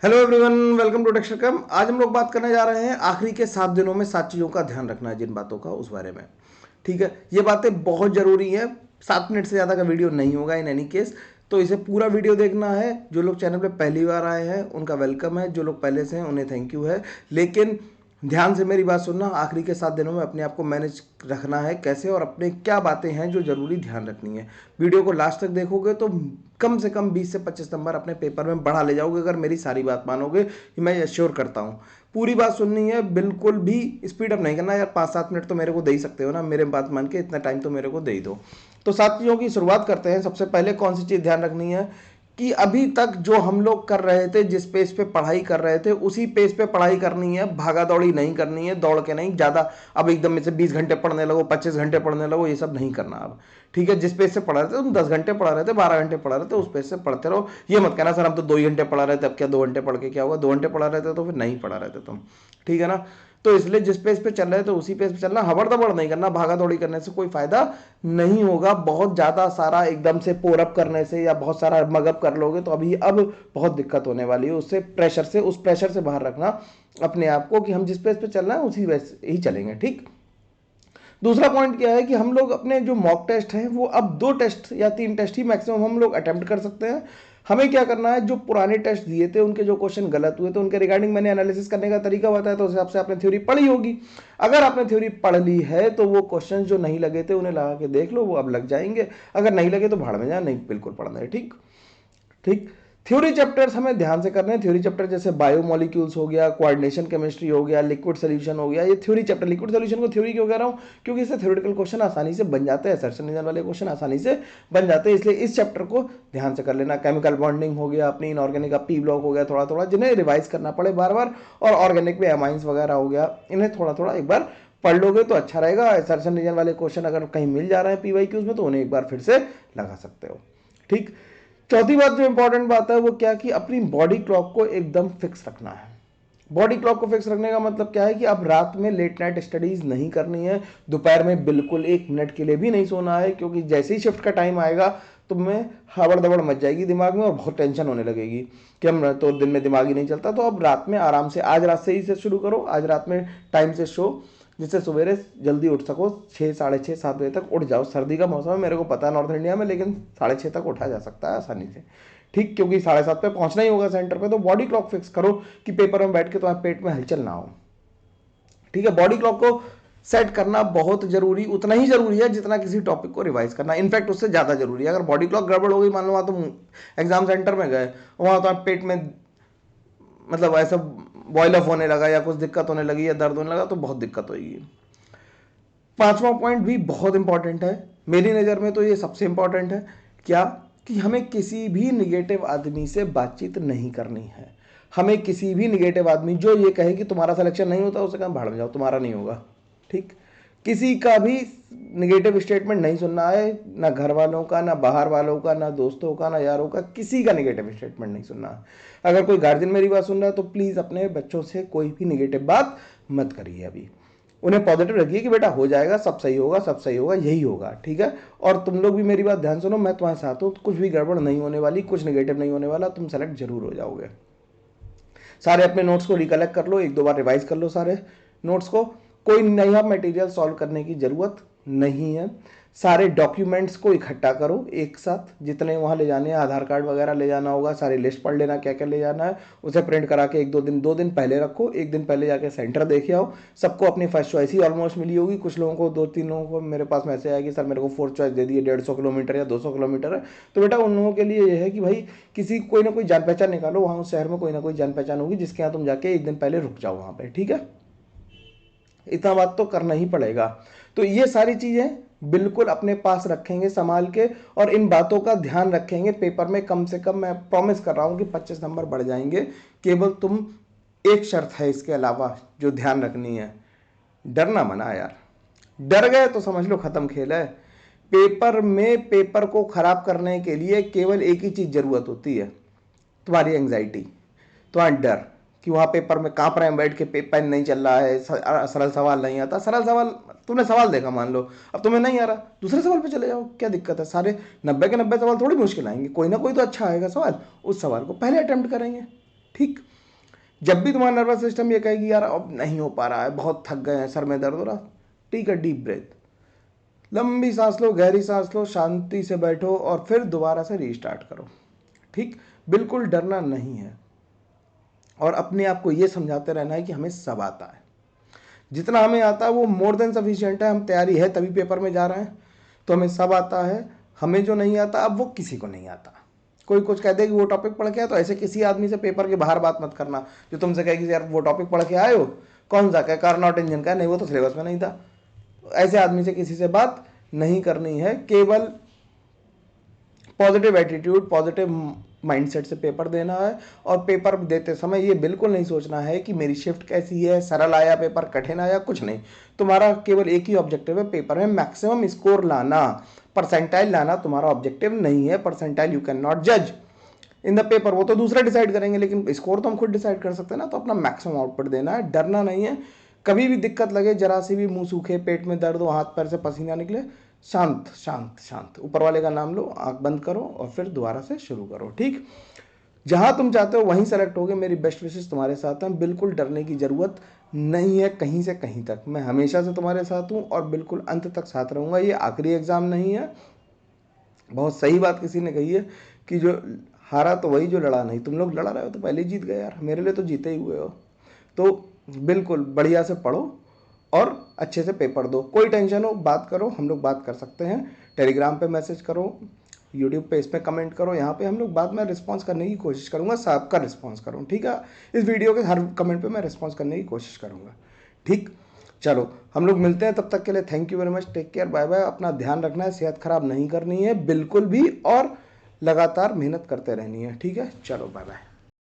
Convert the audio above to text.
Hello everyone, welcome to टेक्सटकम। आज हम लोग बात करने जा रहे हैं आखिरी के 7 दिनों में 7 चीज़ों का ध्यान रखना है, जिन बातों का, उस बारे में। ठीक है, ये बातें बहुत ज़रूरी हैं। 7 मिनट से ज़्यादा का वीडियो नहीं होगा इन एनी केस, तो इसे पूरा वीडियो देखना है। जो लोग चैनल पे पहली बार आए हैं उनका वेलकम है, जो लोग पहले से हैं उन्हें थैंक यू है। लेकिन ध्यान से मेरी बात सुनना, आखिरी के 7 दिनों में अपने आप को मैनेज रखना है कैसे, और अपने क्या बातें हैं जो ज़रूरी ध्यान रखनी है। वीडियो को लास्ट तक देखोगे तो कम से कम 20 से 25 नंबर अपने पेपर में बढ़ा ले जाओगे, अगर मेरी सारी बात मानोगे। ये मैं एश्योर करता हूँ। पूरी बात सुननी है, बिल्कुल भी स्पीड अप नहीं करना यार। 5-7 मिनट तो मेरे को दे ही सकते हो ना, मेरे बात मान के इतना टाइम तो मेरे को दे ही दो। तो 7 चीज़ों की शुरुआत करते हैं। सबसे पहले कौन सी चीज़ ध्यान रखनी है कि अभी तक जो हम लोग कर रहे थे, जिस पेज पे पढ़ाई कर रहे थे, उसी पेज पे पढ़ाई करनी है। भागा दौड़ी नहीं करनी है, दौड़ के नहीं ज़्यादा। अब एकदम में से 20 घंटे पढ़ने लगो, 25 घंटे पढ़ने लगो, ये सब नहीं करना अब। ठीक है, जिस पेज से पढ़ा रहे थे तुम 10 घंटे पढ़ा रहे थे, 12 घंटे पढ़ा रहे थे, उस पेज से पढ़ते रहो। ये मत कहना सर हम तो 2 ही घंटे पढ़ा रहे थे, अब क्या 2 घंटे पढ़ के क्या होगा। 2 घंटे पढ़ा रहे थे तो फिर नहीं पढ़ा रहे थे तुम। ठीक है ना। तो इसलिए जिस पेज पे चल रहे थे तो उसी पेज पे चलना, हबड़ दबड़ नहीं करना। भागा दौड़ी करने से कोई फायदा नहीं होगा। बहुत ज़्यादा सारा एकदम से पोरअप करने से या बहुत सारा मगअप कर लोगे तो अभी अब बहुत दिक्कत होने वाली है। उससे प्रेशर से, उस प्रेशर से बाहर रखना अपने आप को कि हम जिस पेज पे चल रहे हैं उसी वैसे ही चलेंगे। ठीक। दूसरा पॉइंट क्या है कि हम लोग अपने जो मॉक टेस्ट हैं वो अब 2 टेस्ट या 3 टेस्ट ही मैक्सिमम हम लोग अटेम्प्ट कर सकते हैं। हमें क्या करना है, जो पुराने टेस्ट दिए थे उनके जो क्वेश्चन गलत हुए थे उनके रिगार्डिंग मैंने एनालिसिस करने का तरीका बताया, तो उस हिसाब से आपने थ्योरी पढ़ी होगी। अगर आपने थ्योरी पढ़ ली है तो वो क्वेश्चन जो नहीं लगे थे उन्हें लगा के देख लो, वो अब लग जाएंगे। अगर नहीं लगे तो भाड़ में जाए, नहीं बिल्कुल पढ़ना है। ठीक। ठीक। थ्योरी चैप्टर्स हमें ध्यान से करने हैं। थ्योरी चैप्टर जैसे बायोमोलिक्यूल्स हो गया, कोऑर्डिनेशन केमिस्ट्री हो गया, लिक्विड सोल्यूशन हो गया, ये थ्योरी चैप्टर। लिक्विड सोल्यूशन को थ्योरी क्यों कह रहा हूँ, क्योंकि इससे थ्योरेटिकल क्वेश्चन आसानी से बन जाते हैं, असर्शन रीजन वाले क्वेश्चन आसानी से बन जाते हैं, इसलिए इस चैप्टर को ध्यान से कर लेना। केमिकल बॉन्डिंग हो गया, अपनी इनऑर्गेनिक का पी ब्लॉक हो गया, थोड़ा थोड़ा जिन्हें रिवाइज करना पड़े बार बार, और ऑर्गेनिक में एमाइंस वगैरह हो गया, इन्हें थोड़ा थोड़ा एक बार पढ़ लोगे तो अच्छा रहेगा। असर्शन रीजन वाले क्वेश्चन अगर कहीं मिल जा रहे हैं पीवाईक्यूज में तो उन्हें एक बार फिर से लगा सकते हो। ठीक। चौथी बात जो इंपॉर्टेंट बात है वो क्या कि अपनी बॉडी क्लॉक को एकदम फिक्स रखना है। बॉडी क्लॉक को फिक्स रखने का मतलब क्या है कि अब रात में लेट नाइट स्टडीज नहीं करनी है। दोपहर में बिल्कुल 1 मिनट के लिए भी नहीं सोना है, क्योंकि जैसे ही शिफ्ट का टाइम आएगा तो मैं हबड़ दबड़ मच जाएगी दिमाग में और बहुत टेंशन होने लगेगी कि हम तो दिन में दिमाग ही नहीं चलता। तो अब रात में आराम से, आज रात से ही से शुरू करो, आज रात में टाइम से सो, जिससे सवेरे जल्दी उठ सको। 6, 6:30, 7 बजे तक उठ जाओ। सर्दी का मौसम है, मेरे को पता है नॉर्थ इंडिया में, लेकिन 6:30 तक उठा जा सकता है आसानी से। ठीक, क्योंकि 7:30 पे पहुंचना ही होगा सेंटर पे। तो बॉडी क्लॉक फिक्स करो कि पेपर में बैठ के तुम्हारे पेट में हलचल ना हो। ठीक है, बॉडी क्लॉक को सेट करना बहुत जरूरी, उतना ही जरूरी है जितना किसी टॉपिक को रिवाइज करना। इनफैक्ट उससे ज्यादा जरूरी है। अगर बॉडी क्लॉक गड़बड़ हो गई, मान लो वहां तुम एग्जाम सेंटर में गए, वहां तो पेट में मतलब ऐसा बॉयल अप होने लगा या कुछ दिक्कत होने लगी या दर्द होने लगा तो बहुत दिक्कत होगी। पांचवा पॉइंट भी बहुत इंपॉर्टेंट है मेरी नज़र में, तो ये सबसे इंपॉर्टेंट है। क्या कि हमें किसी भी निगेटिव आदमी से बातचीत नहीं करनी है। हमें किसी भी निगेटिव आदमी जो ये कहे कि तुम्हारा सिलेक्शन नहीं होता, उसे कहा भाड़ में जाओ, तुम्हारा नहीं होगा। ठीक। किसी का भी निगेटिव स्टेटमेंट नहीं सुनना है, ना घर वालों का, ना बाहर वालों का, ना दोस्तों का, ना यारों का, किसी का निगेटिव स्टेटमेंट नहीं सुनना है। अगर कोई गार्जियन मेरी बात सुन रहा है तो प्लीज़ अपने बच्चों से कोई भी निगेटिव बात मत करिए। अभी उन्हें पॉजिटिव रखिए कि बेटा हो जाएगा, सब सही होगा, सब सही होगा, यही होगा। ठीक है। और तुम लोग भी मेरी बात ध्यान सुनो, मैं तुम्हारे साथ हूँ, कुछ भी गड़बड़ नहीं होने वाली, कुछ निगेटिव नहीं होने वाला, तुम सेलेक्ट जरूर हो जाओगे। सारे अपने नोट्स को रिकलेक्ट कर लो, 1-2 बार रिवाइज कर लो सारे नोट्स को। कोई नया मटेरियल सॉल्व करने की जरूरत नहीं है। सारे डॉक्यूमेंट्स को इकट्ठा करो एक साथ, जितने वहाँ ले जाने हैं, आधार कार्ड वगैरह ले जाना होगा, सारी लिस्ट पढ़ लेना क्या क्या ले जाना है, उसे प्रिंट करा के 1-2 दिन पहले रखो। 1 दिन पहले जाके सेंटर देखे आओ। सबको अपनी फर्स्ट चॉइस ही ऑलमोस्ट मिली होगी। कुछ लोगों को, 2-3 लोगों को मेरे पास मैसेज आया कि सर मेरे को फोर्थ चॉइस दे दी है, 150 किलोमीटर या 200 किलोमीटर है। तो बेटा उन लोगों के लिए यह है कि भाई किसी कोई ना कोई जान पहचान निकालो, वहाँ उस शहर में कोई ना कोई जान पहचान होगी जिसके यहाँ तुम जाके 1 दिन पहले रुक जाओ वहाँ पे। ठीक है, इतना बात तो करना ही पड़ेगा। तो ये सारी चीजें बिल्कुल अपने पास रखेंगे संभाल के, और इन बातों का ध्यान रखेंगे। पेपर में कम से कम मैं प्रॉमिस कर रहा हूं कि 25 नंबर बढ़ जाएंगे। केवल तुम, एक शर्त है इसके अलावा जो ध्यान रखनी है, डरना मना यार। डर गए तो समझ लो खत्म खेल है। पेपर में पेपर को खराब करने के लिए केवल एक ही चीज जरूरत होती है, तुम्हारी एंग्जाइटी, तुम्हारा डर कि वहाँ पेपर में कांप रहे हैं बैठ के, पेन नहीं चल रहा है, सरल सवाल नहीं आता। सरल सवाल तुमने सवाल देखा, मान लो अब तुम्हें नहीं आ रहा, दूसरे सवाल पे चले जाओ, क्या दिक्कत है। सारे 90 के 90 सवाल थोड़ी मुश्किल आएंगे, कोई ना कोई तो अच्छा आएगा सवाल, उस सवाल को पहले अटेम्प्ट करेंगे। ठीक। जब भी तुम्हारा नर्वस सिस्टम ये कहेगी यार अब नहीं हो पा रहा है, बहुत थक गए हैं, सर में दर्द हो रहा, टेक अ डीप ब्रेथ, लंबी सांस लो, गहरी सांस लो, शांति से बैठो और फिर दोबारा से रीस्टार्ट करो। ठीक, बिल्कुल डरना नहीं है और अपने आप को ये समझाते रहना है कि हमें सब आता है, जितना हमें आता है वो मोर देन सफिशिएंट है, हम तैयारी है तभी पेपर में जा रहे हैं, तो हमें सब आता है। हमें जो नहीं आता अब वो किसी को नहीं आता। कोई कुछ कह दे कि वो टॉपिक पढ़ के आया, तो ऐसे किसी आदमी से पेपर के बाहर बात मत करना जो तुमसे कहे कि यार वो टॉपिक पढ़ के आए हो, कौन सा क्या कार्नोट इंजन का, नहीं वो तो सिलेबस में नहीं था। ऐसे आदमी से किसी से बात नहीं करनी है, केवल पॉजिटिव एटीट्यूड, पॉजिटिव माइंडसेट से पेपर देना है। और पेपर देते समय ये बिल्कुल नहीं सोचना है कि मेरी शिफ्ट कैसी है, सरल आया पेपर, कठिन आया, कुछ नहीं। तुम्हारा केवल एक ही ऑब्जेक्टिव है पेपर में मैक्सिमम स्कोर लाना, परसेंटाइल लाना तुम्हारा ऑब्जेक्टिव नहीं है। परसेंटाइल यू कैन नॉट जज इन द पेपर, वो तो दूसरे डिसाइड करेंगे, लेकिन स्कोर तो हम खुद डिसाइड कर सकते हैं ना। तो अपना मैक्सिमम आउटपुट देना है, डरना नहीं है। कभी भी दिक्कत लगे, जरा सी भी मुंह सूखे, पेट में दर्द हो, हाथ पैर से पसीना निकले, शांत शांत शांत ऊपर वाले का नाम लो, आंख बंद करो और फिर दोबारा से शुरू करो। ठीक, जहां तुम चाहते हो वहीं सेलेक्ट होगे। मेरी बेस्ट विशेष तुम्हारे साथ हैं, बिल्कुल डरने की जरूरत नहीं है कहीं से कहीं तक। मैं हमेशा से तुम्हारे साथ हूं और बिल्कुल अंत तक साथ रहूंगा। ये आखिरी एग्जाम नहीं है। बहुत सही बात किसी ने कही है कि जो हारा तो वही जो लड़ा नहीं। तुम लोग लड़ा रहे हो तो पहले जीत गए यार, मेरे लिए तो जीते ही हुए हो। तो बिल्कुल बढ़िया से पढ़ो और अच्छे से पेपर दो। कोई टेंशन हो बात करो, हम लोग बात कर सकते हैं। टेलीग्राम पे मैसेज करो, यूट्यूब पे इस पर कमेंट करो, यहाँ पे हम लोग बाद में रिस्पॉन्स करने की कोशिश करूँगा, सबका रिस्पॉन्स करूँ। ठीक है, इस वीडियो के हर कमेंट पे मैं रिस्पॉन्स करने की कोशिश करूँगा। ठीक, चलो हम लोग मिलते हैं, तब तक के लिए thank you very much, take care, bye bye. अपना ध्यान रखना है, सेहत खराब नहीं करनी है बिल्कुल भी, और लगातार मेहनत करते रहनी है। ठीक है, चलो बाय बाय।